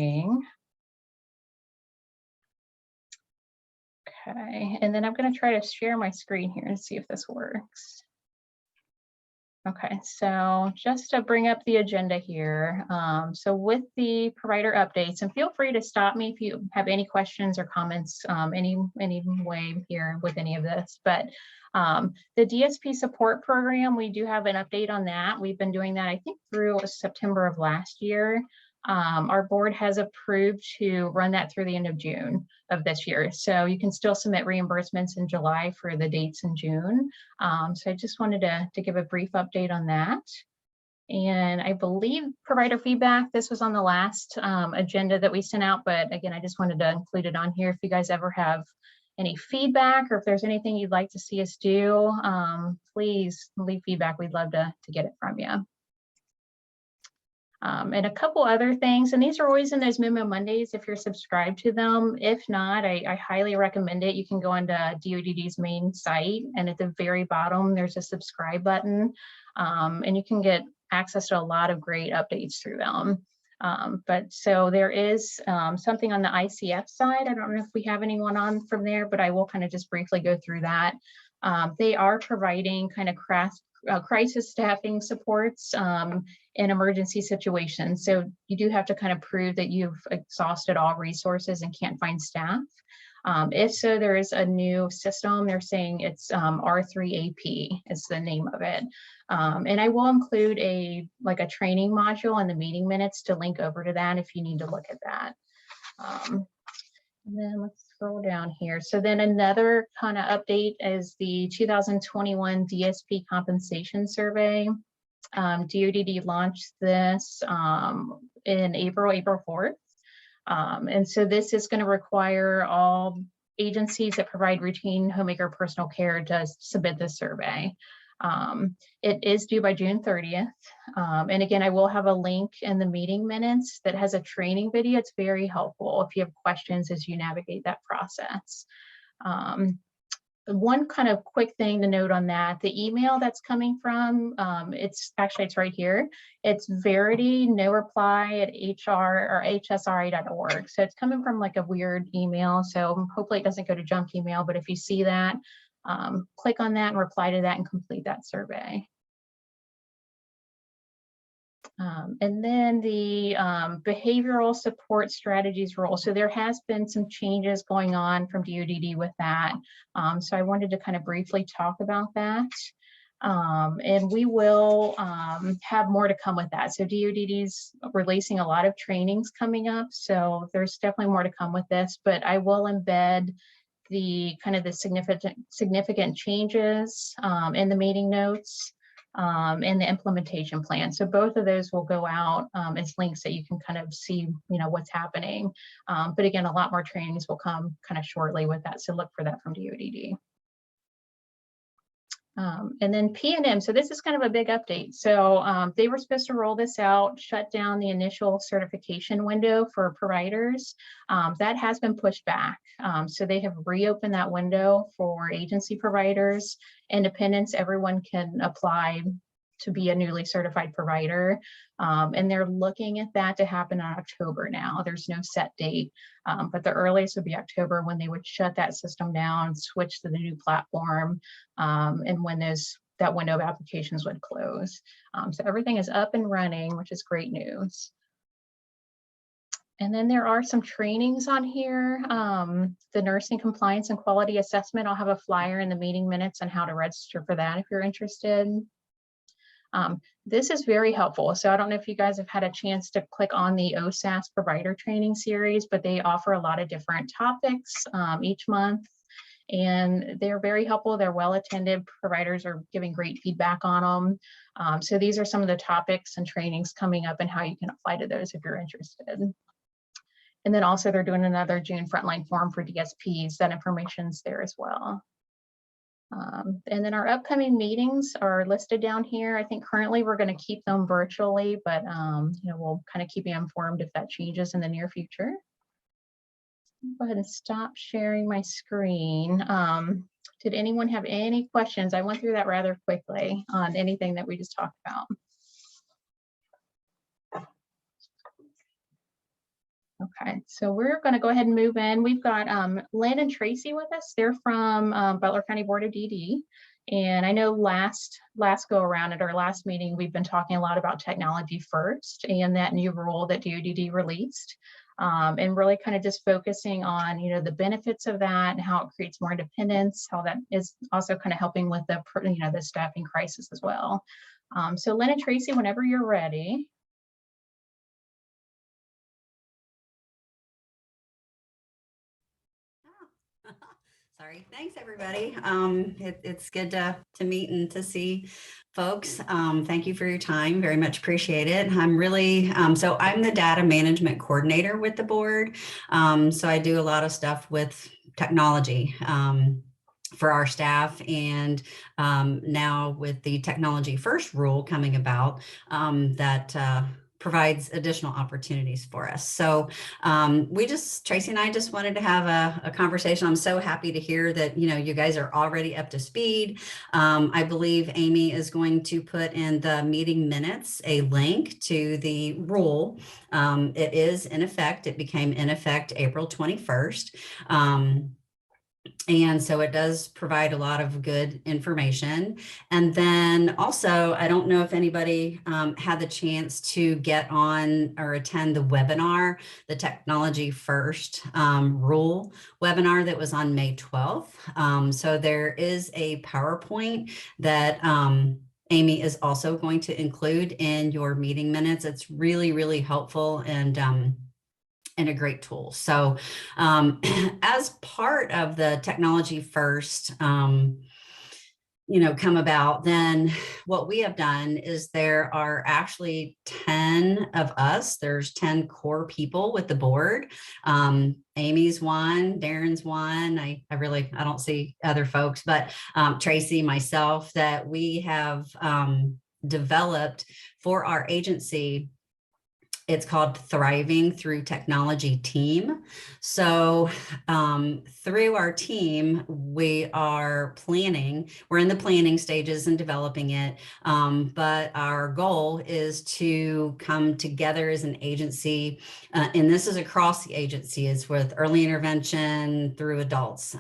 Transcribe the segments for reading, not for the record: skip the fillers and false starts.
working. Okay, and then I'm going to try to share my screen here and see if this works. Okay, so just to bring up the agenda here. So with the provider updates, and feel free to stop me if you have any questions or comments any way here with any of this. But the DSP Support Program, we do have an update on that. We've been doing that, I think, through September of last year. Our board has approved to run that through the end of June of this year. So you can still submit reimbursements in July for the dates in June. So I just wanted to give a brief update on that. And I believe provider feedback, this was on the last agenda that we sent out, but again, I just wanted to include it on here. If you guys ever have any feedback or if there's anything you'd like to see us do, please leave feedback. We'd love to get it from you. And a couple other things, and these are always in those Memo Mondays if you're subscribed to them. If not, I highly recommend it. You can go onto DODD's main site, and at the very bottom, there's a subscribe button, and you can get access to a lot of great updates through them. But so there is something on the ICF side. I don't know if we have anyone on from there, but I will kind of just briefly go through that. They are providing kind of crisis staffing supports in emergency situations. So you do have to kind of prove that you've exhausted all resources and can't find staff. If so, there is a new system. They're saying it's R3AP is the name of it. And I will include a training module in the meeting minutes to link over to that if you need to look at that. And then let's scroll down here. So then another kind of update is the 2021 DSP compensation survey. DODD launched this in April 4th. And so this is going to require all agencies that provide routine homemaker personal care to submit this survey. It is due by June 30th. And again, I will have a link in the meeting minutes that has a training video. It's very helpful if you have questions as you navigate that process. One kind of quick thing to note on that, the email that's coming from, it's right here. It's Verity, no reply at hsra.org. So it's coming from like a weird email. So hopefully it doesn't go to junk email, but if you see that, click on that and reply to that and complete that survey. And then the behavioral support strategies role. So there has been some changes going on from DODD with that. So I wanted to kind of briefly talk about that. And we will have more to come with that. So DODD's releasing a lot of trainings coming up. So there's definitely more to come with this, but I will embed the kind of the significant changes in the meeting notes and the implementation plan. So both of those will go out as links that you can kind of see, what's happening. But again, a lot more trainings will come kind of shortly with that. So look for that from DODD. And then P&M, so this is kind of a big update. So they were supposed to roll this out, shut down the initial certification window for providers. That has been pushed back. So they have reopened that window for agency providers, independents, everyone can apply to be a newly certified provider. And they're looking at that to happen in October now. There's no set date, but the earliest would be October when they would shut that system down, switch to the new platform, and when that window of applications would close. So everything is up and running, which is great news. And then there are some trainings on here. The nursing compliance and quality assessment, I'll have a flyer in the meeting minutes on how to register for that if you're interested. This is very helpful. So I don't know if you guys have had a chance to click on the OSAS provider training series, but they offer a lot of different topics each month, and they're very helpful. They're well attended. Providers are giving great feedback on them. So these are some of the topics and trainings coming up and how you can apply to those if you're interested. And then also they're doing another June frontline forum for DSPs. That information's there as well. And then our upcoming meetings are listed down here. I think currently we're going to keep them virtually, but we'll kind of keep you informed if that changes in the near future. Go ahead and stop sharing my screen. Did anyone have any questions? I went through that rather quickly on anything that we just talked about. Okay, so we're going to go ahead and move in. We've got Lynn and Tracy with us. They're from Butler County Board of DD. And I know last go around at our last meeting, we've been talking a lot about technology first and that new rule that DoDD released, and really kind of just focusing on, the benefits of that and how it creates more independence, how that is also kind of helping with the, the staffing crisis as well. So Lynn and Tracy, whenever you're ready. Sorry. Thanks, everybody. It's good to meet and to see folks. Thank you for your time. Very much appreciate it. I'm really, so I'm the data management coordinator with the board. So I do a lot of stuff with technology for our staff. And now with the technology first rule coming about, that provides additional opportunities for us. So Tracy and I just wanted to have a conversation. I'm so happy to hear that, you guys are already up to speed. I believe Amy is going to put in the meeting minutes a link to the rule. It is in effect. It became in effect April 21st. And so it does provide a lot of good information. And then also, I don't know if anybody had the chance to get on or attend the webinar, the Technology First Rule webinar that was on May 12th. So there is a PowerPoint that Amy is also going to include in your meeting minutes. It's really, really helpful and a great tool. So as part of the Technology First, come about, then what we have done is there are actually 10 of us. There's 10 core people with the board. Amy's one, Darren's one. I don't see other folks, but Tracy, myself, that we have developed for our agency. It's called Thriving Through Technology Team. So through our team, we're in the planning stages and developing it. But our goal is to come together as an agency. And this is across the agency. It's with early intervention through adults.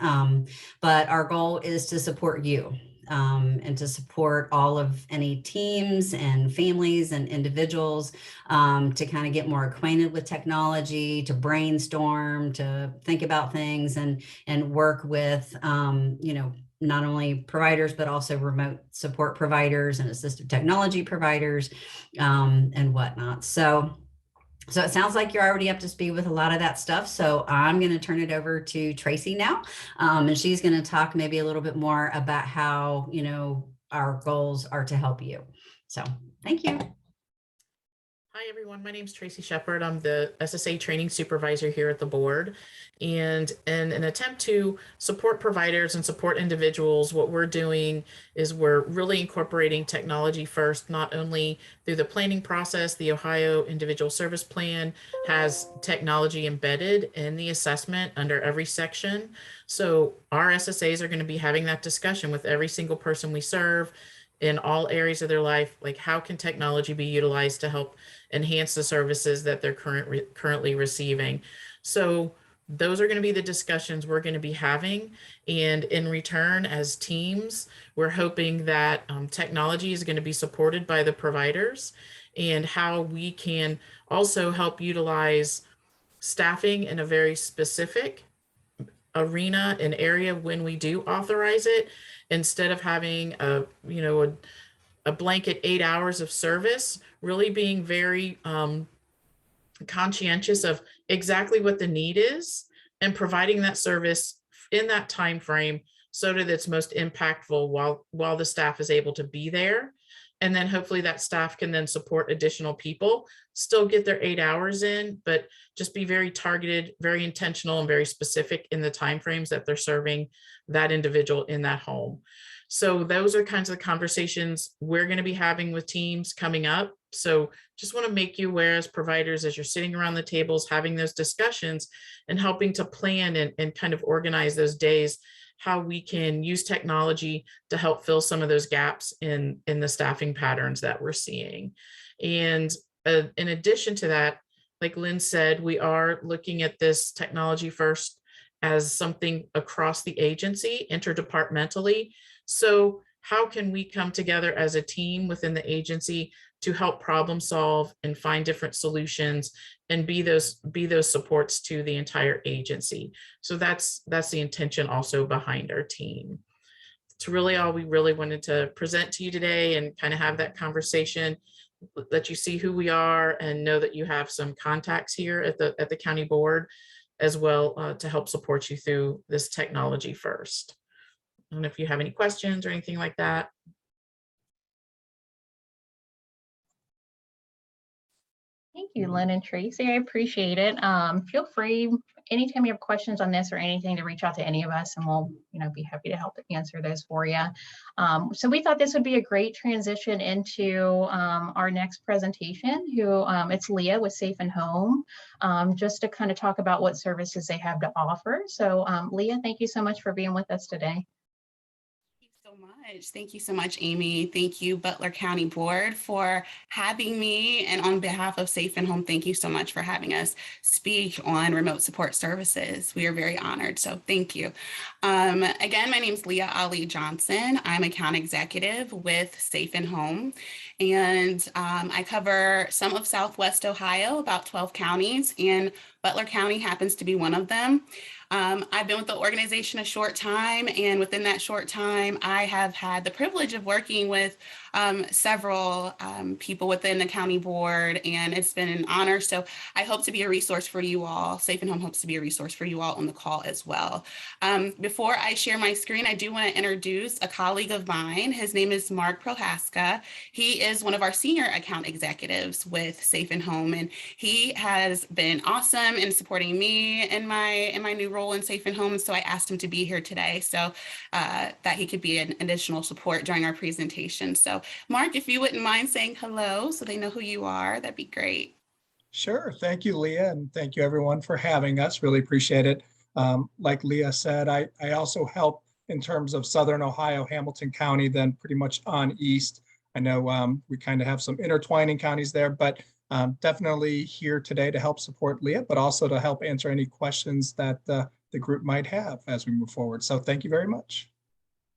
But our goal is to support you. And to support all of any teams and families and individuals to kind of get more acquainted with technology, to brainstorm, to think about things and work with, not only providers, but also remote support providers and assistive technology providers and whatnot. So it sounds like you're already up to speed with a lot of that stuff. So I'm going to turn it over to Tracy now. And she's going to talk maybe a little bit more about how, our goals are to help you. So thank you. Hi, everyone. My name is Tracy Shepard. I'm the SSA training supervisor here at the board. And in an attempt to support providers and support individuals, what we're doing is we're really incorporating technology first, not only through the planning process. The Ohio Individual Service Plan has technology embedded in the assessment under every section. So our SSAs are going to be having that discussion with every single person we serve in all areas of their life, like how can technology be utilized to help enhance the services that they're currently receiving. So those are going to be the discussions we're going to be having. And in return, as teams, we're hoping that technology is going to be supported by the providers and how we can also help utilize staffing in a very specific arena and area when we do authorize it, instead of having a blanket 8 hours of service, really being very conscientious of exactly what the need is and providing that service in that time frame so that it's most impactful while the staff is able to be there. And then hopefully that staff can then support additional people, still get their 8 hours in, but just be very targeted, very intentional, and very specific in the timeframes that they're serving that individual in that home. So those are kinds of conversations we're going to be having with teams coming up. So just want to make you aware as providers, as you're sitting around the tables, having those discussions and helping to plan and kind of organize those days, how we can use technology to help fill some of those gaps in the staffing patterns that we're seeing. And in addition to that, like Lynn said, we are looking at this technology first as something across the agency, interdepartmentally. So how can we come together as a team within the agency to help problem solve and find different solutions and be those supports to the entire agency? So that's the intention also behind our team. It's really all we really wanted to present to you today and kind of have that conversation, let you see who we are and know that you have some contacts here at the county board as well, to help support you through this technology first. And if you have any questions or anything like that. Thank you, Lynn and Tracy. I appreciate it. Feel free anytime you have questions on this or anything to reach out to any of us, and we'll be happy to help answer those for you. So we thought this would be a great transition into our next presentation. It's Leah with Safe and Home, just to kind of talk about what services they have to offer. So Leah, thank you so much for being with us today. Thank you so much, Amy. Thank you, Butler County Board, for having me. And on behalf of Safe and Home, thank you so much for having us speak on remote support services. We are very honored, so thank you. Again, my name is Leah Ali Johnson. I'm account executive with Safe and Home, and I cover some of Southwest Ohio, about 12 counties, and Butler County happens to be one of them. I've been with the organization a short time, and within that short time, I have had the privilege of working with several people within the county board, and it's been an honor. So I hope to be a resource for you all. Safe and Home hopes to be a resource for you all on the call as well. Before I share my screen, I do want to introduce a colleague of mine. His name is Mark Prochaska. He is one of our senior account executives with Safe and Home, and he has been awesome in supporting me in my new role in Safe and Home. So I asked him to be here today so that he could be an additional support during our presentation. So Mark, if you wouldn't mind saying hello so they know who you are, that'd be great. Sure. Thank you, Leah, and thank you everyone for having us. Really appreciate it. Like Leah said, I also help in terms of Southern Ohio, Hamilton County, then pretty much on east. I know we kind of have some intertwining counties there, but definitely here today to help support Leah, but also to help answer any questions that the group might have as we move forward. So thank you very much.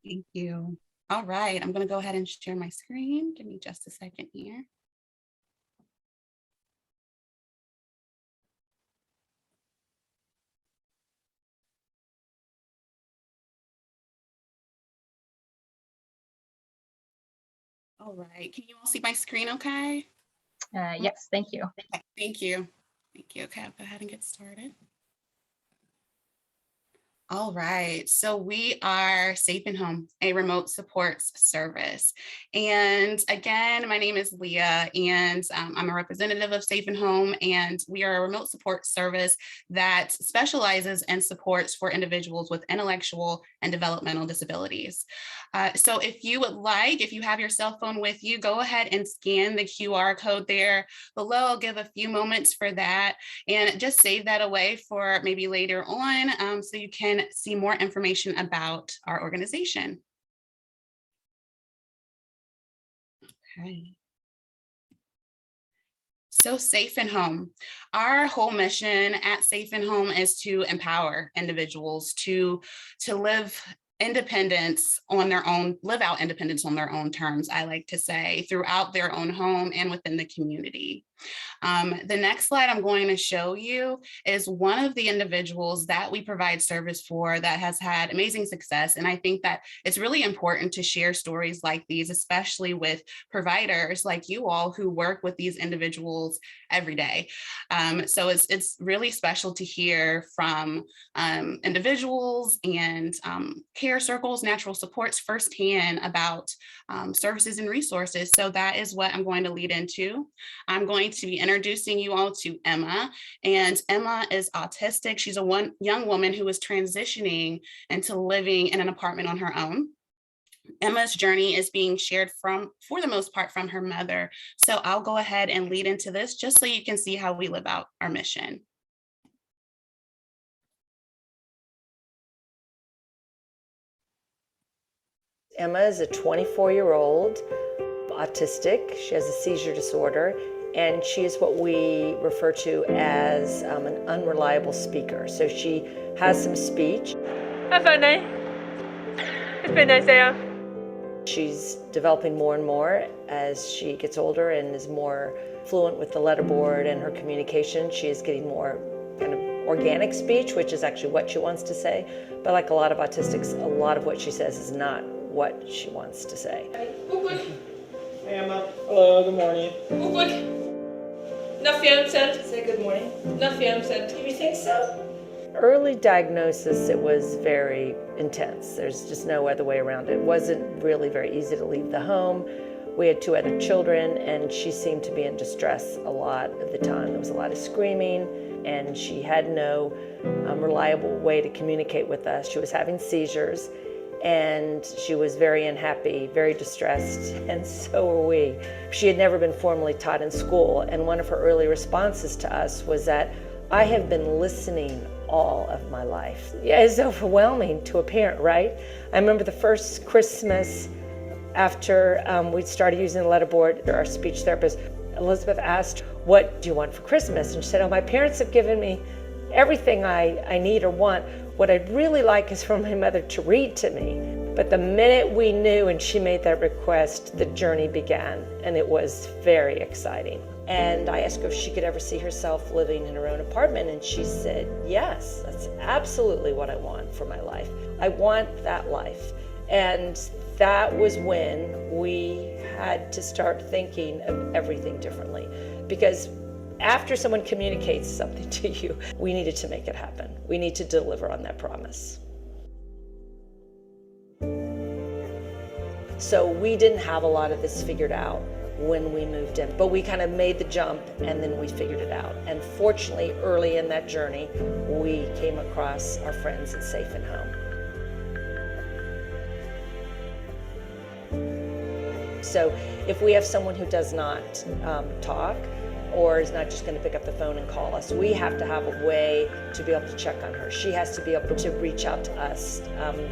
Thank you. All right, I'm going to go ahead and share my screen. Give me just a second here. All right, can you all see my screen okay? Yes, thank you. Okay, thank you. Thank you. Okay, I'll go ahead and get started. All right, so we are Safe and Home, a remote supports service. And again, my name is Leah, and I'm a representative of Safe and Home, and we are a remote support service that specializes in supports for individuals with intellectual and developmental disabilities. So if you would like, if you have your cell phone with you, go ahead and scan the QR code there below. I'll give a few moments for that, and just save that away for maybe later on so you can see more information about our organization. Okay. So Safe and Home. Our whole mission at Safe and Home is to empower individuals to live independence on their own, live out independence on their own terms, I like to say, throughout their own home and within the community. The next slide I'm going to show you is one of the individuals that we provide service for that has had amazing success. And I think that it's really important to share stories like these, especially with providers like you all who work with these individuals every day. So it's really special to hear from individuals and care circles, natural supports firsthand about services and resources. So that is what I'm going to lead into. I'm going to be introducing you all to Emma, and Emma is autistic. She's a young woman who is transitioning into living in an apartment on her own. Emma's journey is being shared for the most part, from her mother. So I'll go ahead and lead into this just so you can see how we live out our mission. Emma is a 24-year-old autistic. She has a seizure disorder, and she is what we refer to as an unreliable speaker. So she has some speech. Have fun, eh? It's been nice day. She's developing more and more as she gets older and is more fluent with the letterboard and her communication. She is getting more kind of organic speech, which is actually what she wants to say. But like a lot of autistics, a lot of what she says is not what she wants to say. Hey Emma. Hello, good morning. Say good morning. Do you think so? Early diagnosis, it was very intense. There's just no other way around it. It wasn't really very easy to leave the home. We had 2 other children, and she seemed to be in distress a lot of the time. There was a lot of screaming, and she had no reliable way to communicate with us. She was having seizures, and she was very unhappy, very distressed, and so were we. She had never been formally taught in school, and one of her early responses to us was that, I have been listening all of my life. Yeah, it's overwhelming to a parent, right? I remember the first Christmas after we started using the letterboard, our speech therapist, Elizabeth, asked, what do you want for Christmas? And she said, oh, my parents have given me everything I need or want. What I'd really like is for my mother to read to me. But the minute we knew and she made that request, the journey began, and it was very exciting. And I asked her if she could ever see herself living in her own apartment, and she said, yes, that's absolutely what I want for my life. I want that life. And that was when we had to start thinking of everything differently. Because after someone communicates something to you, we needed to make it happen. We need to deliver on that promise. So we didn't have a lot of this figured out when we moved in, but we kind of made the jump and then we figured it out. And fortunately, early in that journey, we came across our friends at Safe and Home. So if we have someone who does not talk, or is not just going to pick up the phone and call us, we have to have a way to be able to check on her. She has to be able to reach out to us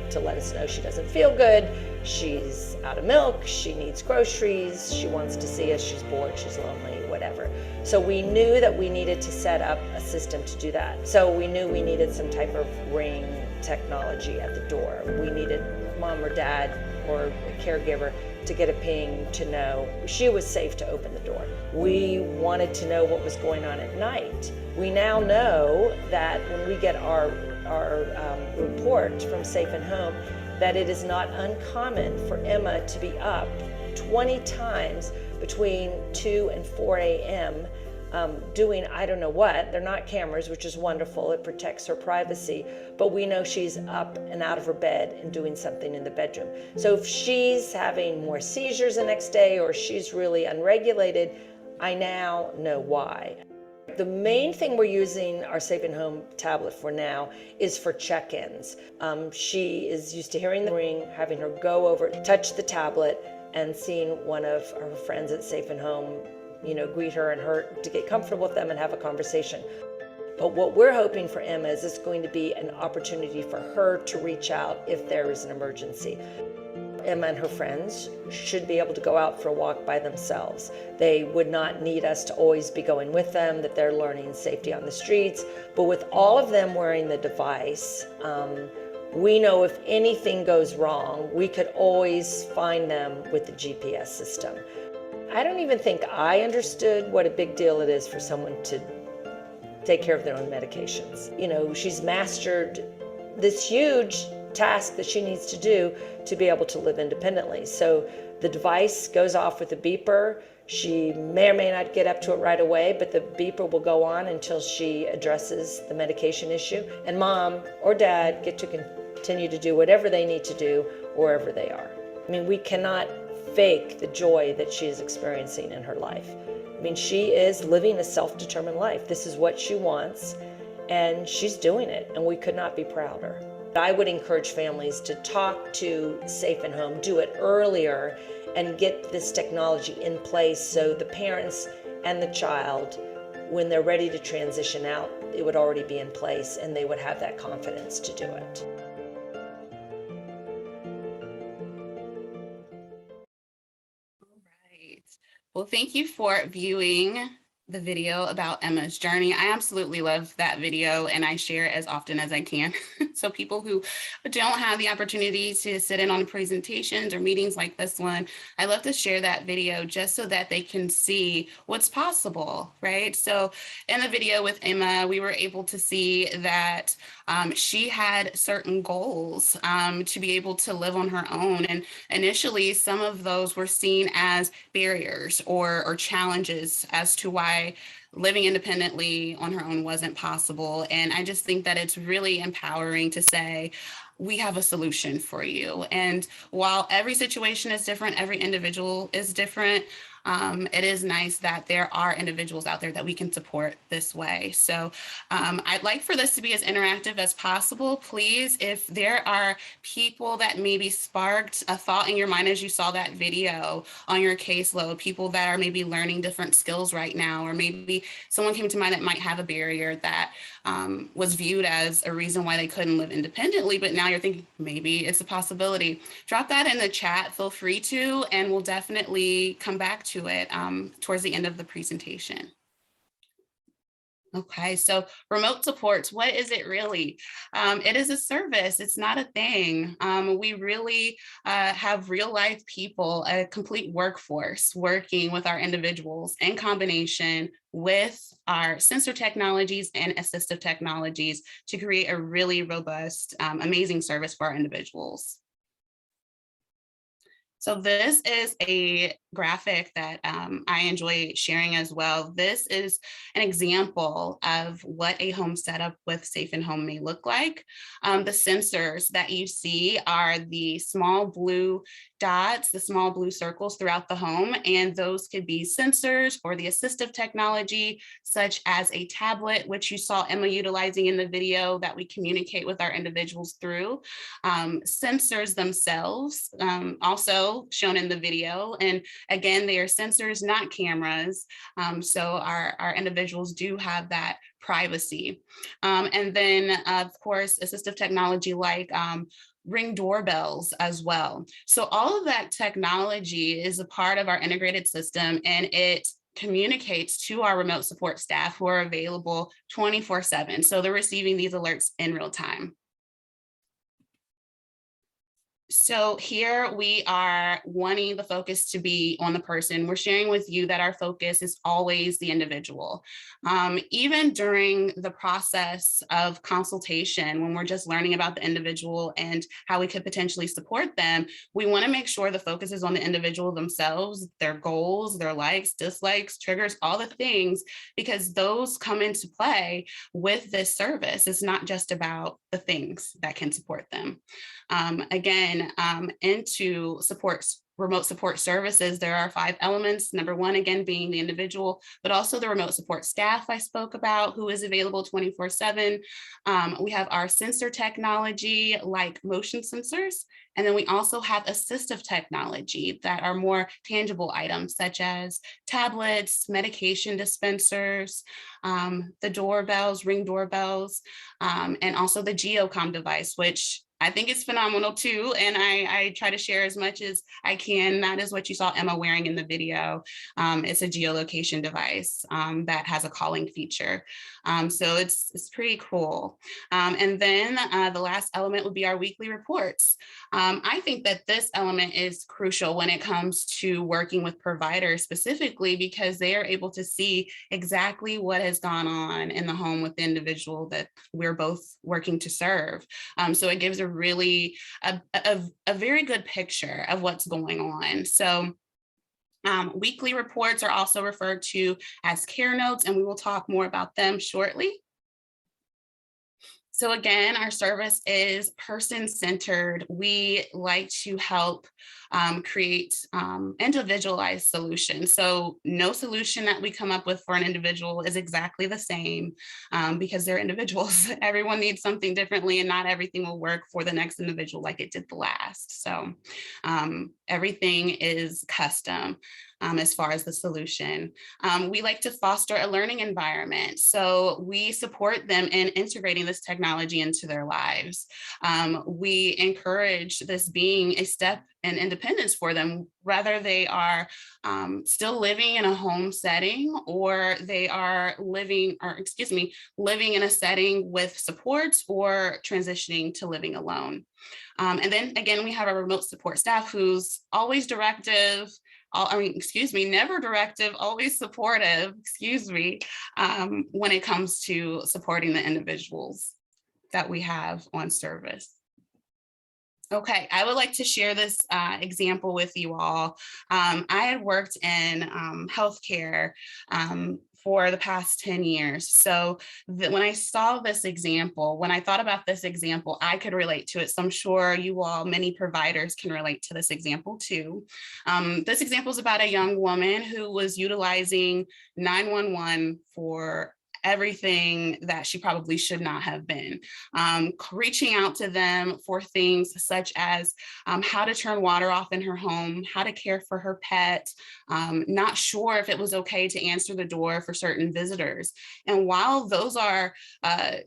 to let us know she doesn't feel good, she's out of milk, she needs groceries, she wants to see us, she's bored, she's lonely, whatever. So we knew that we needed to set up a system to do that. So we knew we needed some type of ring technology at the door. We needed mom or dad or a caregiver to get a ping to know she was safe to open the door. We wanted to know what was going on at night. We now know that when we get our report from Safe and Home, that it is not uncommon for Emma to be up 20 times between 2 and 4 a.m. Doing I don't know what. They're not cameras, which is wonderful. It protects her privacy, but we know she's up and out of her bed and doing something in the bedroom. So if she's having more seizures the next day or she's really unregulated, I now know why. The main thing we're using our Safe and Home tablet for now is for check-ins. She is used to hearing the ring, having her go over, touch the tablet, and seeing one of her friends at Safe and Home, greet her and her to get comfortable with them and have a conversation. But what we're hoping for Emma is it's going to be an opportunity for her to reach out if there is an emergency. Emma and her friends should be able to go out for a walk by themselves. They would not need us to always be going with them, that they're learning safety on the streets. But with all of them wearing the device, we know if anything goes wrong, we could always find them with the GPS system. I don't even think I understood what a big deal it is for someone to take care of their own medications. She's mastered this huge task that she needs to do to be able to live independently. So the device goes off with a beeper. She may or may not get up to it right away, but the beeper will go on until she addresses the medication issue. And mom or dad get to continue to do whatever they need to do wherever they are. We cannot fake the joy that she is experiencing in her life. She is living a self-determined life. This is what she wants, and she's doing it, and we could not be prouder. I would encourage families to talk to Safe and Home, do it earlier, and get this technology in place so the parents and the child, when they're ready to transition out, it would already be in place and they would have that confidence to do it. Well, Well, thank you for viewing the video about Emma's journey. I absolutely love that video and I share it as often as I can. So people who don't have the opportunity to sit in on presentations or meetings like this one, I love to share that video just so that they can see what's possible, right? So in the video with Emma, we were able to see that she had certain goals to be able to live on her own. And initially, some of those were seen as barriers or challenges as to why living independently on her own wasn't possible. And I just think that it's really empowering to say, we have a solution for you. And while every situation is different, every individual is different, it is nice that there are individuals out there that we can support this way. So I'd like for this to be as interactive as possible. Please, if there are people that maybe sparked a thought in your mind as you saw that video on your caseload, people that are maybe learning different skills right now, or maybe someone came to mind that might have a barrier that was viewed as a reason why they couldn't live independently, but now you're thinking maybe it's a possibility. Drop that in the chat, feel free to, and we'll definitely come back to it towards the end of the presentation. Okay, so remote supports, what is it really? It is a service, it's not a thing. We really have real life people, a complete workforce working with our individuals in combination with our sensor technologies and assistive technologies to create a really robust, amazing service for our individuals. So this is a graphic that I enjoy sharing as well. This is an example of what a home setup with Safe and Home may look like. The sensors that you see are the small blue dots, the small blue circles throughout the home, and those could be sensors or the assistive technology, such as a tablet, which you saw Emma utilizing in the video that we communicate with our individuals through. Sensors themselves, also shown in the video, and again, they are sensors, not cameras, so our individuals do have that privacy. And then, of course, assistive technology like Ring doorbells as well. So all of that technology is a part of our integrated system, and it communicates to our remote support staff who are available 24/7. So they're receiving these alerts in real time. So here we are wanting the focus to be on the person. We're sharing with you that our focus is always the individual. Even during the process of consultation, when we're just learning about the individual and how we could potentially support them, we want to make sure the focus is on the individual themselves, their goals, their likes, dislikes, triggers, all the things, because those come into play with this service. It's not just about the things that can support them. Again, into remote support services, there are 5 elements. Number 1, again, being the individual, but also the remote support staff I spoke about, who is available 24/7. We have our sensor technology like motion sensors. And then we also have assistive technology that are more tangible items, such as tablets, medication dispensers, the doorbells, Ring doorbells, and also the GeoComm device, which I think it's phenomenal too. And I try to share as much as I can. That is what you saw Emma wearing in the video. It's a geolocation device that has a calling feature. So it's pretty cool. And then the last element would be our weekly reports. I think that this element is crucial when it comes to working with providers specifically, because they are able to see exactly what has gone on in the home with the individual that we're both working to serve. So it gives a really a very good picture of what's going on. So weekly reports are also referred to as care notes, and we will talk more about them shortly. So again, our service is person-centered. We like to help create individualized solutions. So no solution that we come up with for an individual is exactly the same because they're individuals. Everyone needs something differently, and not everything will work for the next individual like it did the last. So everything is custom. As far as the solution. We like to foster a learning environment. So we support them in integrating this technology into their lives. We encourage this being a step and independence for them, whether they are still living in a home setting or they are living in a setting with supports or transitioning to living alone. And then again, we have our remote support staff who's always directive, never directive, always supportive, when it comes to supporting the individuals that we have on service. Okay, I would like to share this example with you all. I had worked in healthcare for the past 10 years. So when I saw this example, when I thought about this example, I could relate to it. So I'm sure you all, many providers can relate to this example too. This example is about a young woman who was utilizing 911 for everything that she probably should not have been, reaching out to them for things such as how to turn water off in her home, how to care for her pet, not sure if it was okay to answer the door for certain visitors. And while those are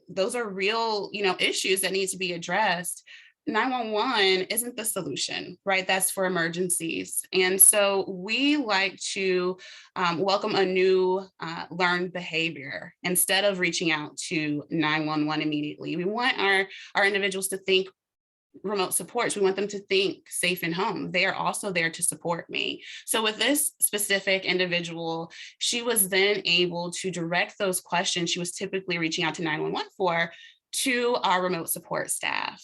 real, issues that need to be addressed, 911 isn't the solution, right? That's for emergencies. And so we like to welcome a new learned behavior instead of reaching out to 911 immediately. We want our individuals to think remote supports. We want them to think safe and home. They are also there to support me. So with this specific individual, she was then able to direct those questions she was typically reaching out to 911 for to our remote support staff.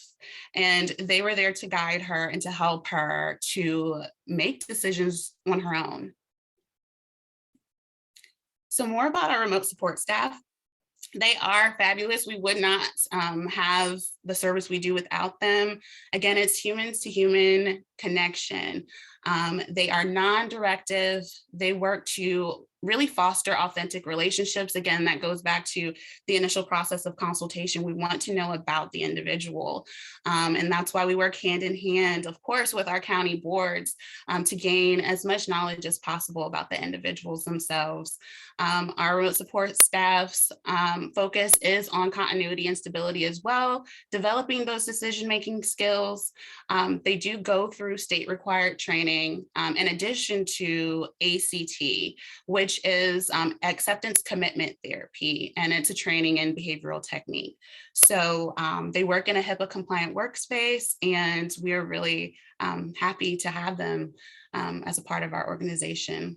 And they were there to guide her and to help her to make decisions on her own. So more about our remote support staff. They are fabulous. We would not have the service we do without them. Again, it's humans to human connection. They are non-directive. They work to really foster authentic relationships. Again, that goes back to the initial process of consultation. We want to know about the individual. And that's why we work hand in hand, of course, with our county boards to gain as much knowledge as possible about the individuals themselves. Our remote support staff's focus is on continuity and stability as well, developing those decision-making skills. They do go through state required training in addition to ACT, which is acceptance commitment therapy, and it's a training in behavioral technique. So they work in a HIPAA compliant workspace, and we're really happy to have them as a part of our organization.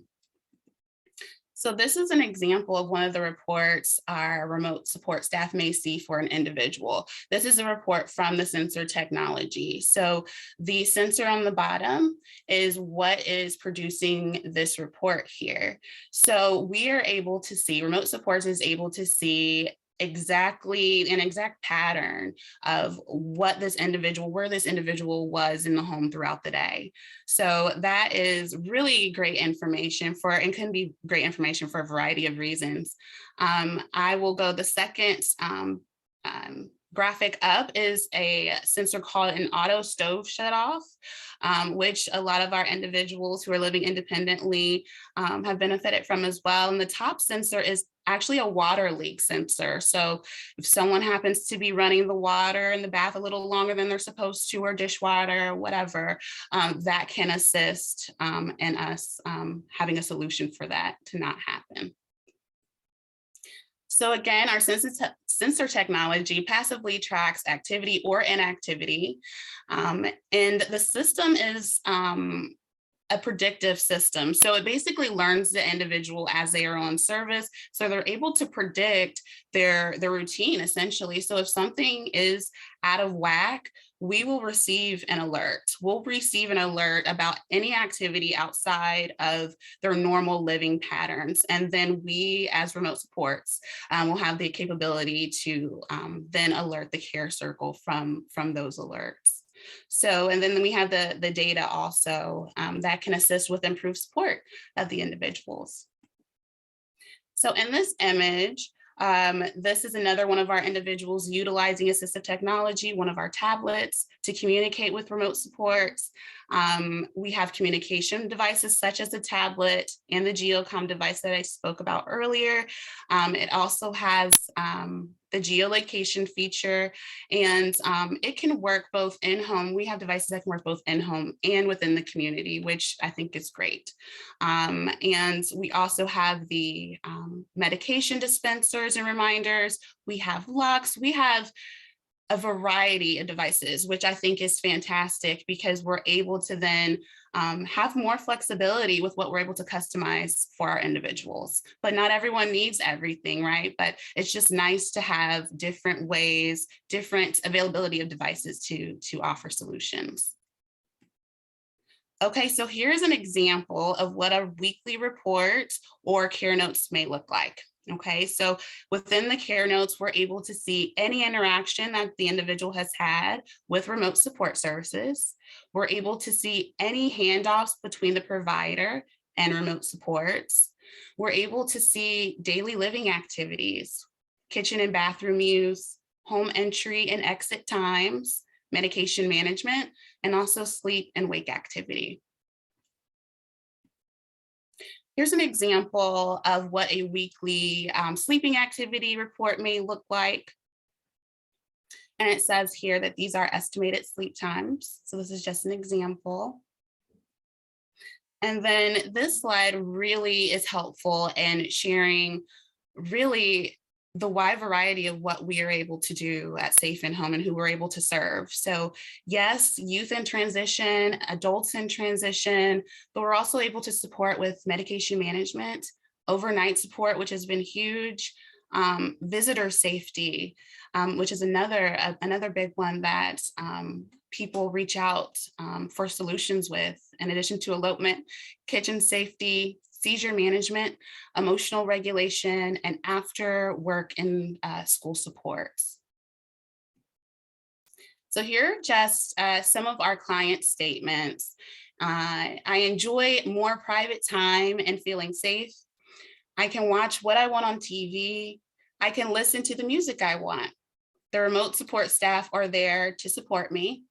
So this is an example of one of the reports our remote support staff may see for an individual. This is a report from the sensor technology. So the sensor on the bottom is what is producing this report here. So we are able to see, remote support is able to see exactly an exact pattern of what this individual, where this individual was in the home throughout the day. So that is really great information for, and can be great information for a variety of reasons. I will go the second graphic up is a sensor called an auto stove shut off, which a lot of our individuals who are living independently have benefited from as well. And the top sensor is actually a water leak sensor. So if someone happens to be running the water in the bath a little longer than they're supposed to, or dishwater, or whatever, that can assist in us having a solution for that to not happen. So again, our sensor technology passively tracks activity or inactivity. And the system is a predictive system. So it basically learns the individual as they are on service. So they're able to predict their routine essentially. So if something is out of whack, we will receive an alert. We'll receive an alert about any activity outside of their normal living patterns. And then we, as remote supports, will have the capability to then alert the care circle from those alerts. So, and then we have the data also that can assist with improved support of the individuals. So in this image, this is another one of our individuals utilizing assistive technology, one of our tablets, to communicate with remote supports. We have communication devices such as the tablet and the GeoComm device that I spoke about earlier. It also has the geolocation feature, and it can work both in-home. We have devices that can work both in-home and within the community, which I think is great. And we also have the medication dispensers and reminders. We have locks. We have a variety of devices, which I think is fantastic because we're able to then have more flexibility with what we're able to customize for our individuals. But not everyone needs everything, right? But it's just nice to have different ways, different availability of devices to offer solutions. Okay, so here's an example of what a weekly report or care notes may look like. Okay, so within the care notes, we're able to see any interaction that the individual has had with remote support services. We're able to see any handoffs between the provider and remote supports. We're able to see daily living activities, kitchen and bathroom use, home entry and exit times, medication management, and also sleep and wake activity. Here's an example of what a weekly sleeping activity report may look like. And it says here that these are estimated sleep times. So this is just an example. And then this slide really is helpful in sharing really the wide variety of what we are able to do at Safe and Home and who we're able to serve. So yes, youth in transition, adults in transition, but we're also able to support with medication management, overnight support, which has been huge, visitor safety, which is another big one that people reach out for solutions with, in addition to elopement, kitchen safety, seizure management, emotional regulation, and after work and school supports. So here are just some of our client statements. I enjoy more private time and feeling safe. I can watch what I want on TV. I can listen to the music I want. The remote support staff are there to support me.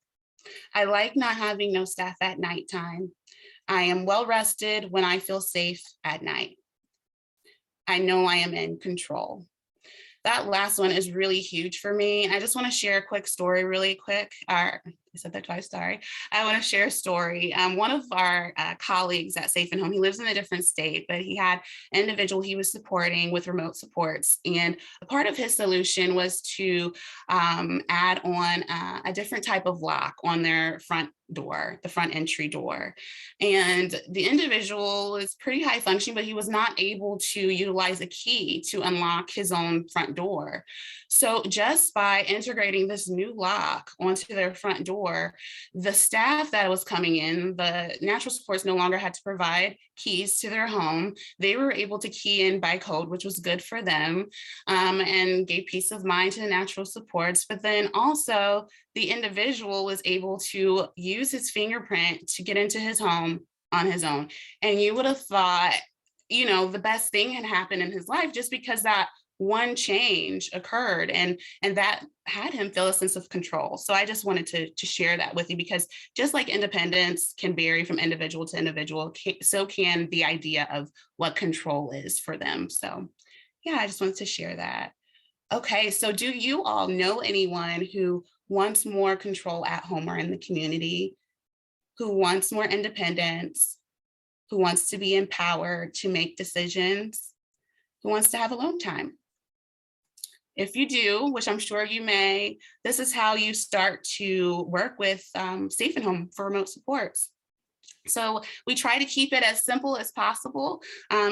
I like not having no staff at nighttime. I am well rested when I feel safe at night. I know I am in control. That last one is really huge for me. I just want to share a quick story really quick. I said that twice, sorry. I want to share a story. One of our colleagues at Safe and Home, he lives in a different state, but he had an individual he was supporting with remote supports. And a part of his solution was to add on a different type of lock on their front door, the front entry door. And the individual was pretty high functioning, but he was not able to utilize a key to unlock his own front door. So just by integrating this new lock onto their front door, the staff that was coming in, the natural supports no longer had to provide keys to their home. They were able to key in by code, which was good for them, and gave peace of mind to the natural supports. But then also the individual was able to use his fingerprint to get into his home on his own. And you would have thought, you know, the best thing had happened in his life just because that one change occurred and that had him feel a sense of control. So I just wanted to share that with you, because just like independence can vary from individual to individual, so can the idea of what control is for them. So yeah, I just wanted to share that. Okay, so do you all know anyone who wants more control at home or in the community, who wants more independence, who wants to be empowered to make decisions, who wants to have alone time? If you do, which I'm sure you may, this is how you start to work with Safe and Home for remote supports. So we try to keep it as simple as possible.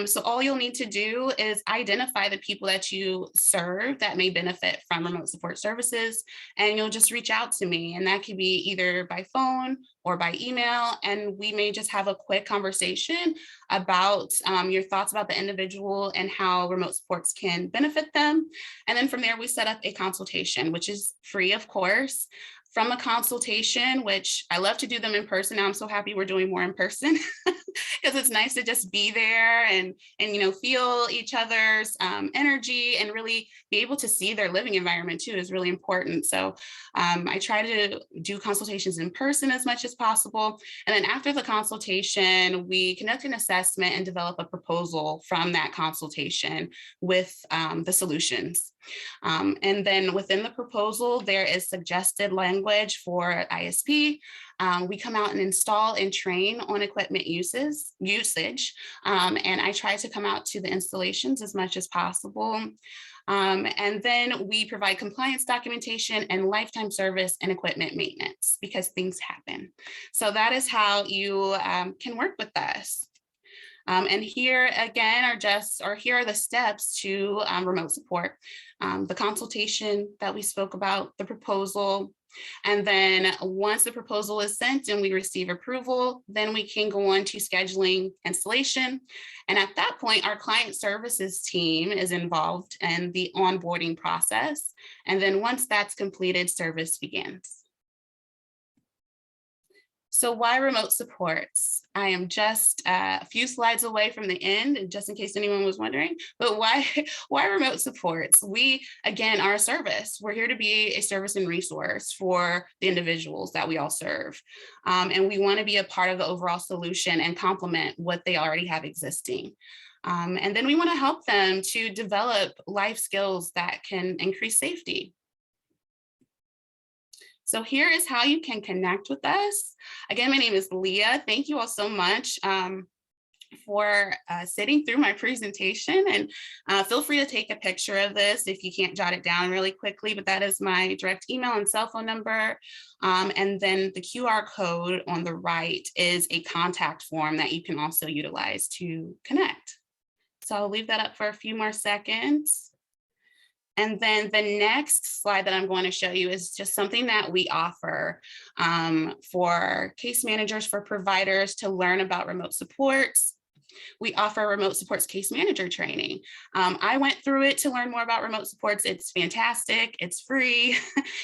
So all you'll need to do is identify the people that you serve that may benefit from remote support services, and you'll just reach out to me. And that could be either by phone or by email. And we may just have a quick conversation about your thoughts about the individual and how remote supports can benefit them. And then from there, we set up a consultation, which is free, of course. From a consultation, which I love to do them in person. Now I'm so happy we're doing more in person because it's nice to just be there and feel each other's energy and really be able to see their living environment too is really important. So I try to do consultations in person as much as possible. And then after the consultation, we conduct an assessment and develop a proposal from that consultation with the solutions. And then within the proposal, there is suggested language for ISP. We come out and install and train on equipment usage. And I try to come out to the installations as much as possible. And then we provide compliance documentation and lifetime service and equipment maintenance because things happen. So that is how you can work with us. And here again here are the steps to remote support. The consultation that we spoke about, the proposal, and then once the proposal is sent and we receive approval, then we can go on to scheduling installation. And at that point, our client services team is involved in the onboarding process. And then once that's completed, service begins. So why remote supports? I am just a few slides away from the end, just in case anyone was wondering, but why remote supports? We, again, are a service. We're here to be a service and resource for the individuals that we all serve. And we want to be a part of the overall solution and complement what they already have existing. And then we want to help them to develop life skills that can increase safety. So here is how you can connect with us. Again, my name is Leah. Thank you all so much for sitting through my presentation, and feel free to take a picture of this if you can't jot it down really quickly, but that is my direct email and cell phone number. And then the QR code on the right is a contact form that you can also utilize to connect. So I'll leave that up for a few more seconds. And then the next slide that I'm going to show you is just something that we offer for case managers, for providers to learn about remote supports. We offer remote supports case manager training. I went through it to learn more about remote supports. It's fantastic. It's free.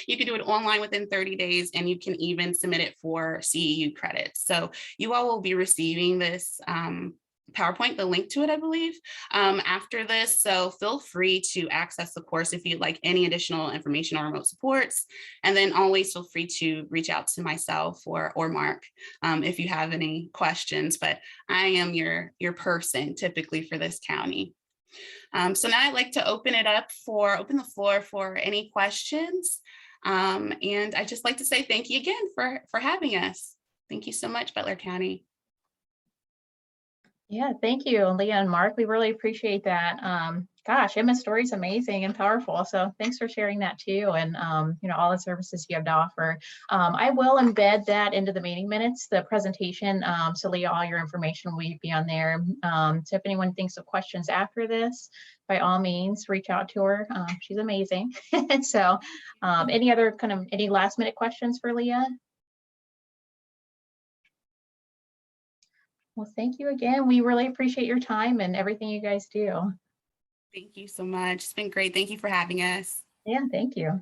You can do it online within 30 days, and you can even submit it for CEU credits. So you all will be receiving this PowerPoint, the link to it, I believe, after this. So feel free to access the course if you'd like any additional information on remote supports. And then always feel free to reach out to myself or Mark if you have any questions, but I am your person typically for this county. So now I'd like to open the floor for any questions. And I'd just like to say thank you again for having us. Thank you so much, Butler County. Yeah, thank you, Leah and Mark. We really appreciate that. Gosh, Emma's story is amazing and powerful. So thanks for sharing that too, and all the services you have to offer. I will embed that into the meeting minutes, the presentation. So Leah, all your information will be on there. So if anyone thinks of questions after this, by all means, reach out to her. She's amazing. So any last minute questions for Leah? Well, thank you again. We really appreciate your time and everything you guys do. Thank you so much. It's been great. Thank you for having us. Yeah, thank you.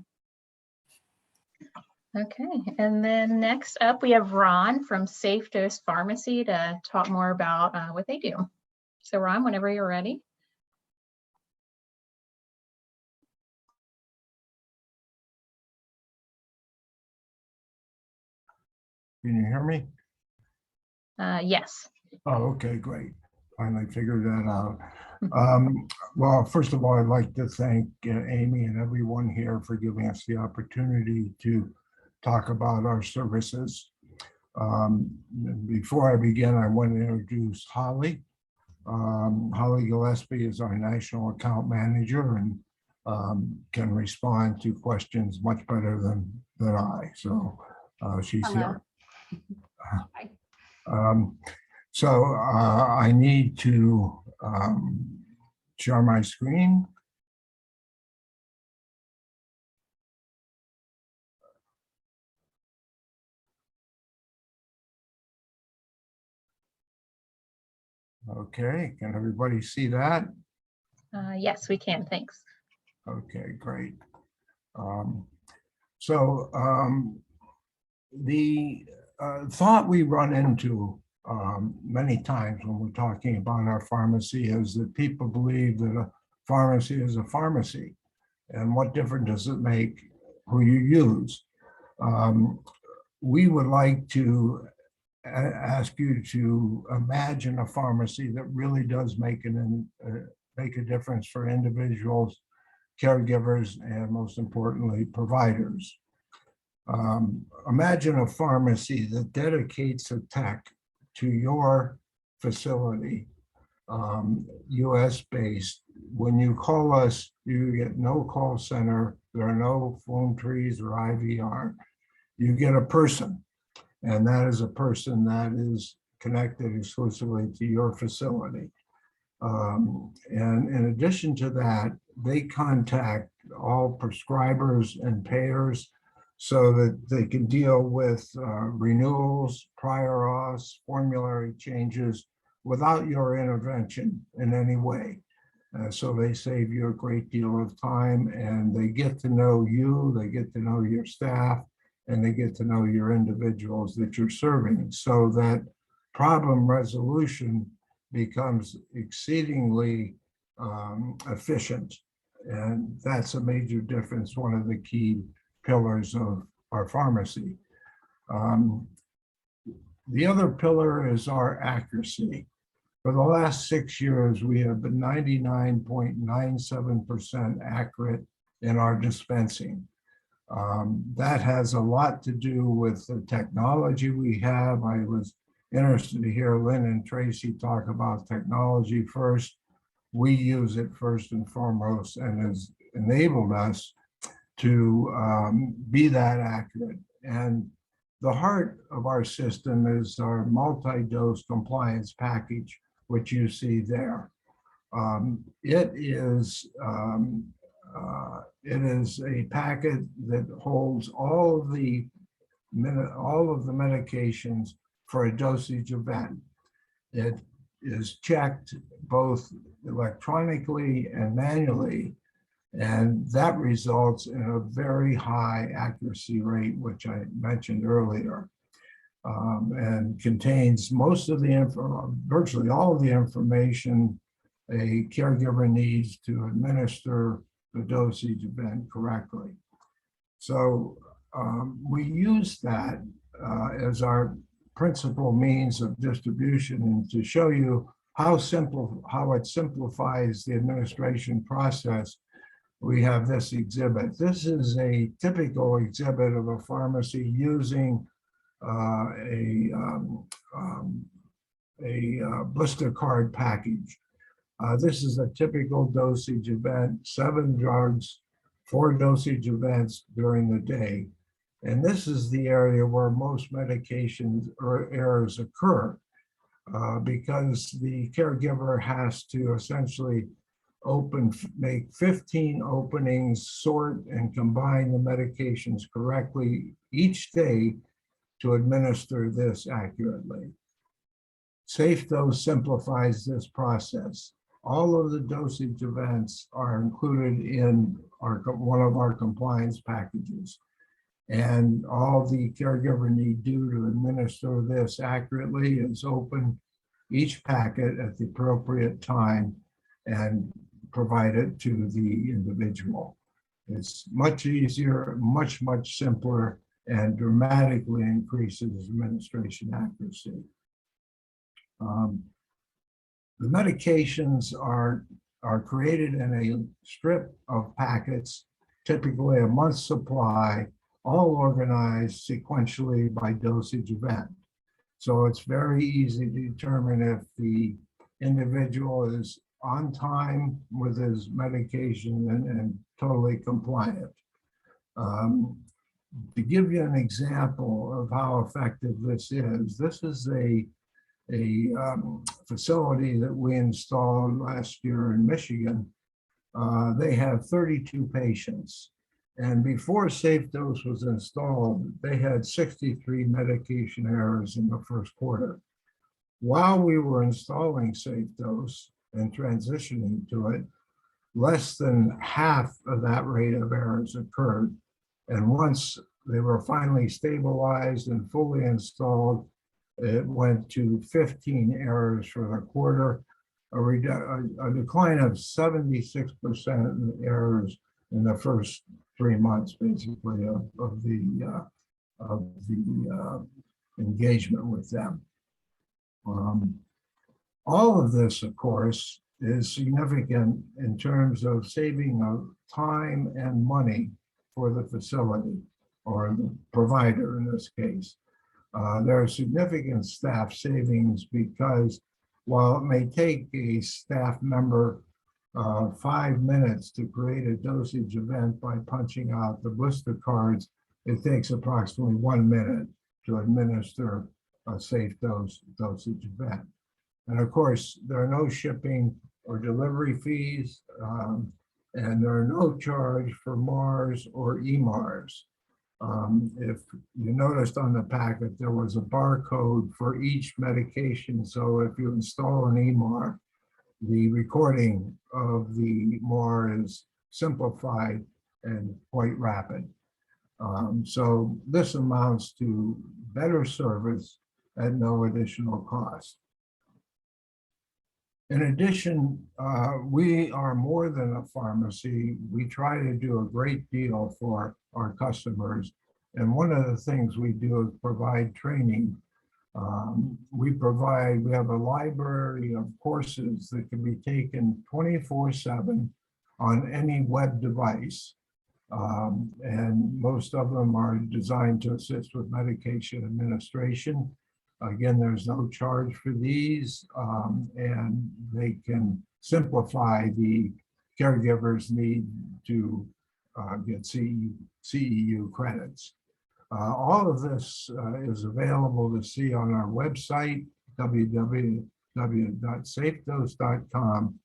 Okay, and then next up, we have Ron from Safe Dose Pharmacy to talk more about what they do. So Ron, whenever you're ready. Can you hear me? Yes. Oh, okay, great. Finally figured that out. Well, first of all, I'd like to thank Amy and everyone here for giving us the opportunity to talk about our services. Before I begin, I want to introduce Holly. Holly Gillespie is our National Account Manager and can respond to questions much better than I. So she's here. So I need to share my screen. Okay, can everybody see that? Yes, we can, thanks. Okay, great. The thought we run into many times when we're talking about our pharmacy is that people believe that a pharmacy is a pharmacy, and what difference does it make who you use? We would like to ask you to imagine a pharmacy that really does make a difference for individuals caregivers, and most importantly, providers. Imagine a pharmacy that dedicates a tech to your facility, US based. When you call us, you get no call center, there are no phone trees or IVR. You get a person, and that is a person that is connected exclusively to your facility. And in addition to that, they contact all prescribers and payers so that they can deal with renewals, prior auths, formulary changes without your intervention in any way. So they save you a great deal of time, and they get to know you, they get to know your staff, and they get to know your individuals that you're serving, so that problem resolution becomes exceedingly efficient. And that's a major difference, one of the key pillars of our pharmacy. The other pillar is our accuracy. For the last 6 years, we have been 99.97% accurate in our dispensing. That has a lot to do with the technology we have. I was interested to hear Lynn and Tracy talk about technology first. We use it first and foremost, and has enabled us to be that accurate. And the heart of our system is our multi-dose compliance package, which you see there. It is a packet that holds all of the medications for a dosage event. It is checked both electronically and manually, and that results in a very high accuracy rate, which I mentioned earlier, and contains most of the virtually all of the information a caregiver needs to administer the dosage event correctly. So we use that as our principal means of distribution, and to show you how it simplifies the administration process, we have this exhibit. This is a typical exhibit of a pharmacy using a blister card package. This is a typical dosage event, 7 drugs, 4 dosage events during the day. And this is the area where most medications or errors occur because the caregiver has to essentially make 15 openings, sort and combine the medications correctly each day to administer this accurately. Safe Dose simplifies this process. All of the dosage events are included in one of our compliance packages. And all the caregiver need do to administer this accurately is open each packet at the appropriate time and provide it to the individual. It's much easier, much simpler, and dramatically increases administration accuracy. The medications are created in a strip of packets, typically a month's supply, all organized sequentially by dosage event. So it's very easy to determine if the individual is on time with his medication and totally compliant. To give you an example of how effective this is a facility that we installed last year in Michigan. They have 32 patients. And before Safe Dose was installed, they had 63 medication errors in the first quarter. While we were installing Safe Dose and transitioning to it, less than half of that rate of errors occurred. And once they were finally stabilized and fully installed, it went to 15 errors for the quarter, a decline of 76% in errors in the first 3 months, basically, of the engagement with them. All of this, of course, is significant in terms of saving of time and money for the facility or the provider in this case. There are significant staff savings because while it may take a staff member 5 minutes to create a dosage event by punching out the blister cards, it takes approximately 1 minute to administer a safe dosage event. And of course, there are no shipping or delivery fees, and there are no charge for MARS or EMARS. If you noticed on the packet, there was a barcode for each medication. So if you install an EMAR, the recording of the MAR is simplified and quite rapid. So this amounts to better service at no additional cost. In addition, we are more than a pharmacy. We try to do a great deal for our customers. And one of the things we do is provide training. We have a library of courses that can be taken 24/7 on any web device. And most of them are designed to assist with medication administration. Again, there's no charge for these, and they can simplify the caregiver's need to get CEU credits. All of this is available to see on our website, www.safedose.com,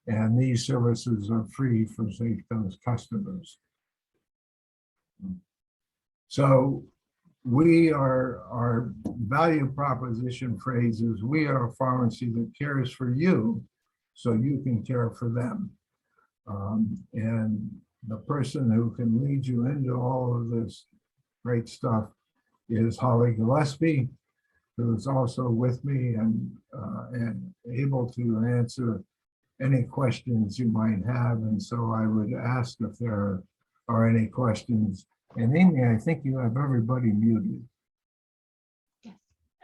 and these services are free for Safe Dose customers. So our value proposition phrase is, we are a pharmacy that cares for you so you can care for them. And the person who can lead you into all of this great stuff is Holly Gillespie, who is also with me and able to answer any questions you might have. And so I would ask if there are any questions. And Amy, I think you have everybody muted.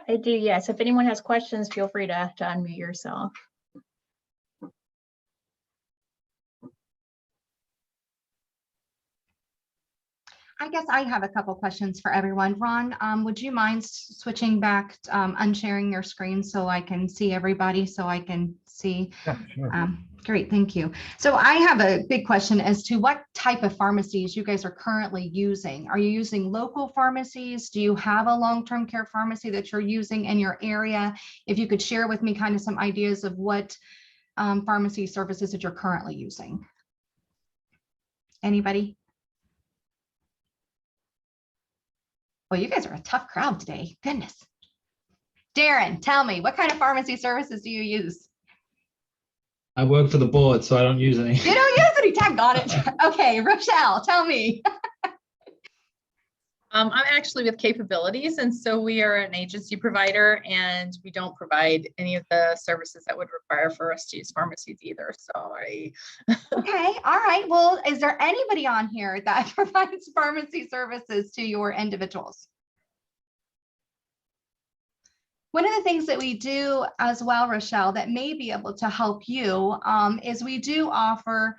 I do, yes. If anyone has questions, feel free to unmute yourself. I guess I have a couple questions for everyone. Ron, would you mind switching back, unsharing your screen so I can see everybody, so I can see? Yeah, sure. Great, thank you. So I have a big question as to what type of pharmacies you guys are currently using. Are you using local pharmacies? Do you have a long-term care pharmacy that you're using in your area? If you could share with me kind of some ideas of what pharmacy services that you're currently using. Anybody? Well, you guys are a tough crowd today. Goodness. Darren, tell me, what kind of pharmacy services do you use? I work for the board, so I don't use any. You don't use any tech, got it. Okay, Rochelle, tell me. I'm actually with Capabilities, and so we are an agency provider, and we don't provide any of the services that would require for us to use pharmacies either. Sorry. Okay, all right. Well, is there anybody on here that provides pharmacy services to your individuals? One of the things that we do as well, Rochelle, that may be able to help you is we do offer,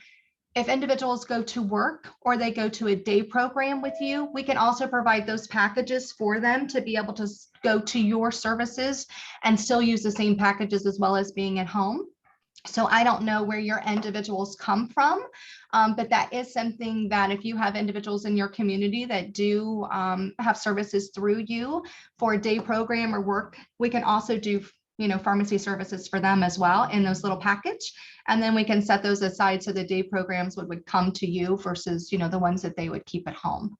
if individuals go to work or they go to a day program with you, we can also provide those packages for them to be able to go to your services and still use the same packages as well as being at home. So I don't know where your individuals come from, but that is something that if you have individuals in your community that do have services through you for a day program or work, we can also do, you know, pharmacy services for them as well in those little package. And then we can set those aside so the day programs would come to you versus, you know, the ones that they would keep at home.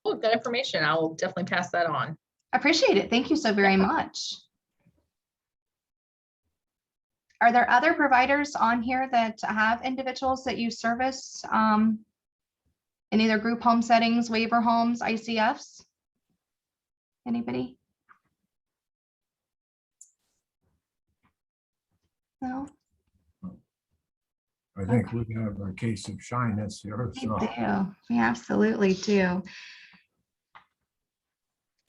Oh, good information. I'll definitely pass that on. I appreciate it. Thank you so very much. Are there other providers on here that have individuals that you service in either group home settings, waiver homes, ICFs? Anybody? No? I think we have a case of shyness here. So. We do. We absolutely do.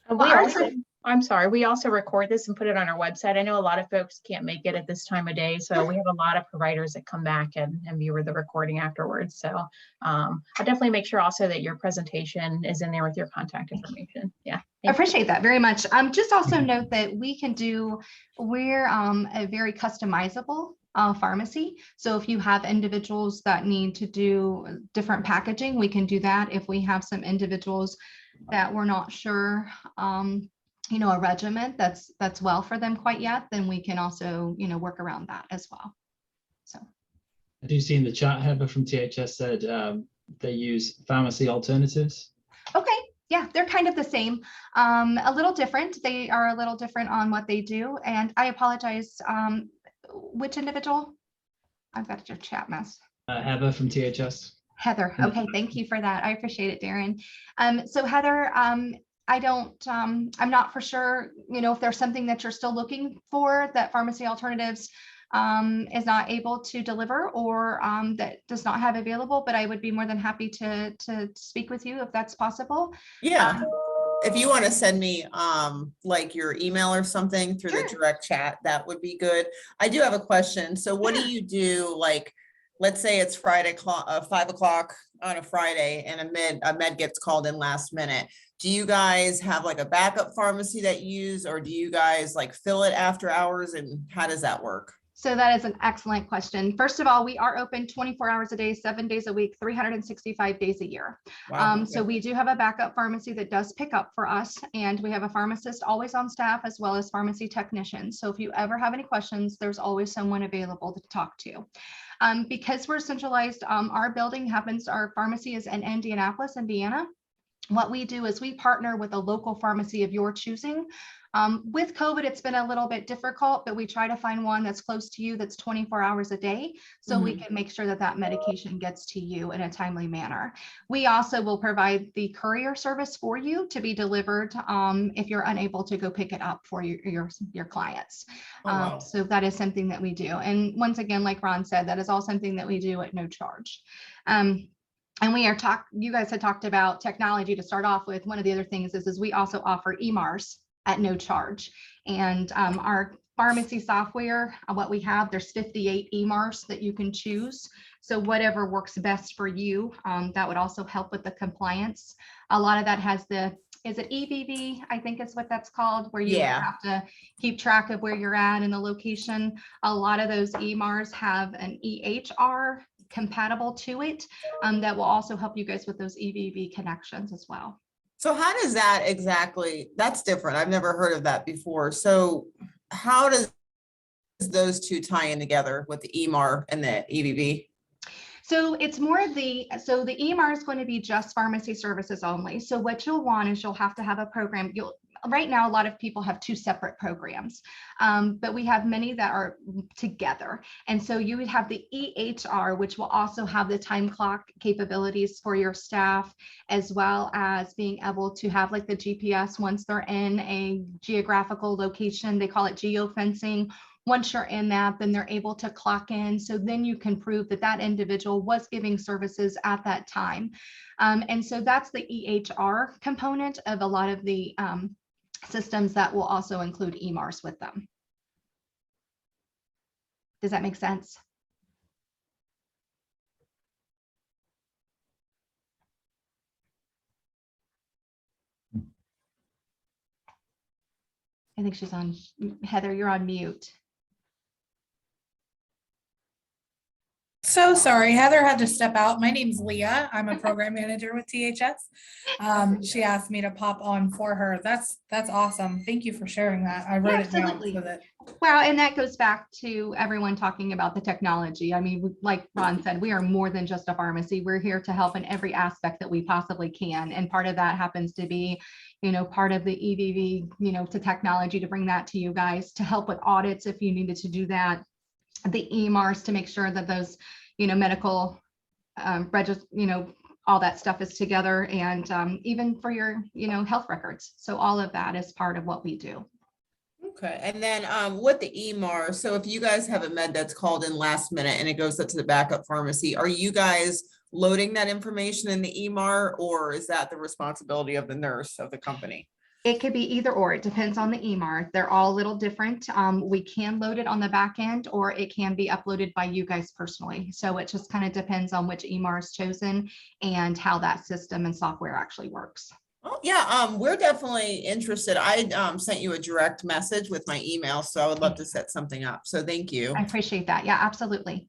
We also, I'm sorry, we also record this and put it on our website. I know a lot of folks can't make it at this time of day, so we have a lot of providers that come back and view the recording afterwards. So I'll definitely make sure also that your presentation is in there with your contact information. Yeah. I appreciate that very much. Just also note that we're a very customizable pharmacy. So if you have individuals that need to do different packaging, we can do that. If we have some individuals that we're not sure, a regiment that's well for them quite yet, then we can also, work around that as well. So I do see in the chat, Heather from THS said they use pharmacy alternatives. Okay. Yeah, they're kind of the same, a little different. They are a little different on what they do. And I apologize. Which individual? I've got your chat mess. Heather from THS. Heather. Okay, thank you for that. I appreciate it, Darren. So Heather, I'm not for sure, if there's something that you're still looking for that Pharmacy Alternatives is not able to deliver or that does not have available, but I would be more than happy to speak with you if that's possible. Yeah. If you want to send me like your email or something through the direct chat, that would be good. I do have a question. So what do you do? Like, let's say it's Friday, 5 o'clock on a Friday and a med gets called in last minute. Do you guys have like a backup pharmacy that you use, or do you guys like fill it after hours, and how does that work? So that is an excellent question. First of all, we are open 24 hours a day, 7 days a week, 365 days a year. Wow. So we do have a backup pharmacy that does pick up for us, and we have a pharmacist always on staff as well as pharmacy technicians. So if you ever have any questions, there's always someone available to talk to. Because we're centralized, our pharmacy is in Indianapolis, Indiana. What we do is we partner with a local pharmacy of your choosing. With COVID, it's been a little bit difficult, but we try to find one that's close to you, that's 24 hours a day, so we can make sure that that medication gets to you in a timely manner. We also will provide the courier service for you to be delivered if you're unable to go pick it up for your clients. Oh, wow. So that is something that we do. And once again, like Ron said, that is all something that we do at no charge. And you guys had talked about technology to start off with. One of the other things is we also offer EMRs at no charge. And our pharmacy software, what we have, there's 58 EMRs that you can choose. So whatever works best for you, that would also help with the compliance. A lot of that has is it EVV? I think is what that's called, where you have to keep track of where you're at in the location. A lot of those EMRs have an EHR compatible to it that will also help you guys with those EVV connections as well. So how does that exactly, that's different. I've never heard of that before. So how does those two tie in together with the EMR and the EVV? So it's more of the EMR is going to be just pharmacy services only. So what you'll want is you'll have to have a program. Right now, a lot of people have two separate programs, but we have many that are together. And so you would have the EHR, which will also have the time clock capabilities for your staff, as well as being able to have like the GPS once they're in a geographical location. They call it geofencing. Once you're in that, then they're able to clock in. So then you can prove that that individual was giving services at that time. And so that's the EHR component of a lot of the systems that will also include EMRs with them. Does that make sense? I think she's on. Heather, you're on mute. So sorry, Heather had to step out. My name's Leah. I'm a program manager with THS. She asked me to pop on for her. That's awesome. Thank you for sharing that. I wrote it down so that. Well, and that goes back to everyone talking about the technology. I mean, like Ron said, we are more than just a pharmacy. We're here to help in every aspect that we possibly can. And part of that happens to be, part of the EVV, to technology, to bring that to you guys, to help with audits if you needed to do that. The EMRs to make sure that those, medical all that stuff is together, and even for your, health records. So all of that is part of what we do. Okay. And then with the EMR, so if you guys have a med that's called in last minute and it goes up to the backup pharmacy, are you guys loading that information in the EMR, or is that the responsibility of the nurse of the company? It could be either or. It depends on the EMR. They're all a little different. We can load it on the back end, or it can be uploaded by you guys personally. So it just kind of depends on which EMR is chosen and how that system and software actually works. Oh, yeah, we're definitely interested. I sent you a direct message with my email, so I would love to set something up. So thank you. I appreciate that. Yeah, absolutely.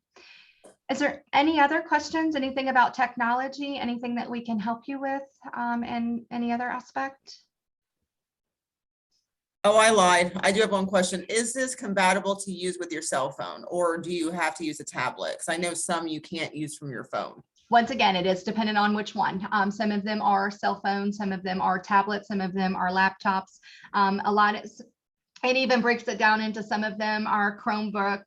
Is there any other questions? Anything about technology? Anything that we can help you with and any other aspect? Oh, I lied. I do have one question. Is this compatible to use with your cell phone, or do you have to use a tablet? Because I know some you can't use from your phone. Once again, it is dependent on which one. Some of them are cell phones, some of them are tablets, some of them are laptops. It even breaks it down into some of them are Chromebook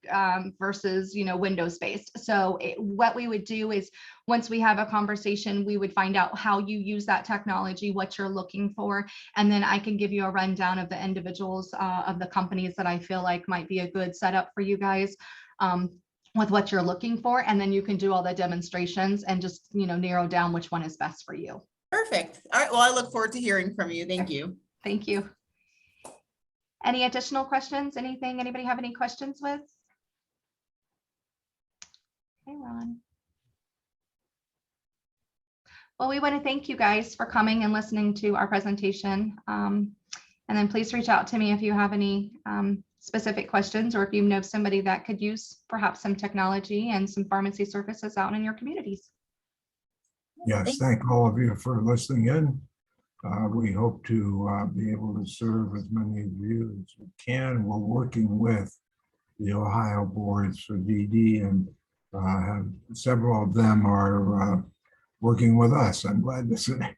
versus, Windows based. So what we would do is once we have a conversation, we would find out how you use that technology, what you're looking for, and then I can give you a rundown of the individuals of the companies that I feel like might be a good setup for you guys with what you're looking for. And then you can do all the demonstrations and just, narrow down which one is best for you. Perfect. All right. Well, I look forward to hearing from you. Thank you. Thank you. Any additional questions? Anything? Anybody have any questions with? Hey, Ron. Well, we want to thank you guys for coming and listening to our presentation. And then please reach out to me if you have any specific questions, or if you know somebody that could use perhaps some technology and some pharmacy services out in your communities. Yes, thank all of you for listening in. We hope to be able to serve as many of you as we can. We're working with the Ohio boards for DD, and have several of them are working with us, I'm glad to say.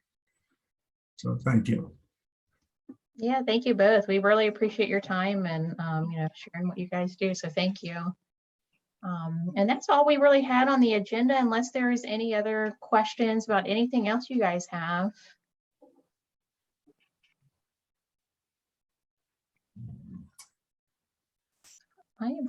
So thank you. Yeah, thank you both. We really appreciate your time and sharing what you guys do. So thank you. And that's all we really had on the agenda, unless there is any other questions about anything else you guys have. I am going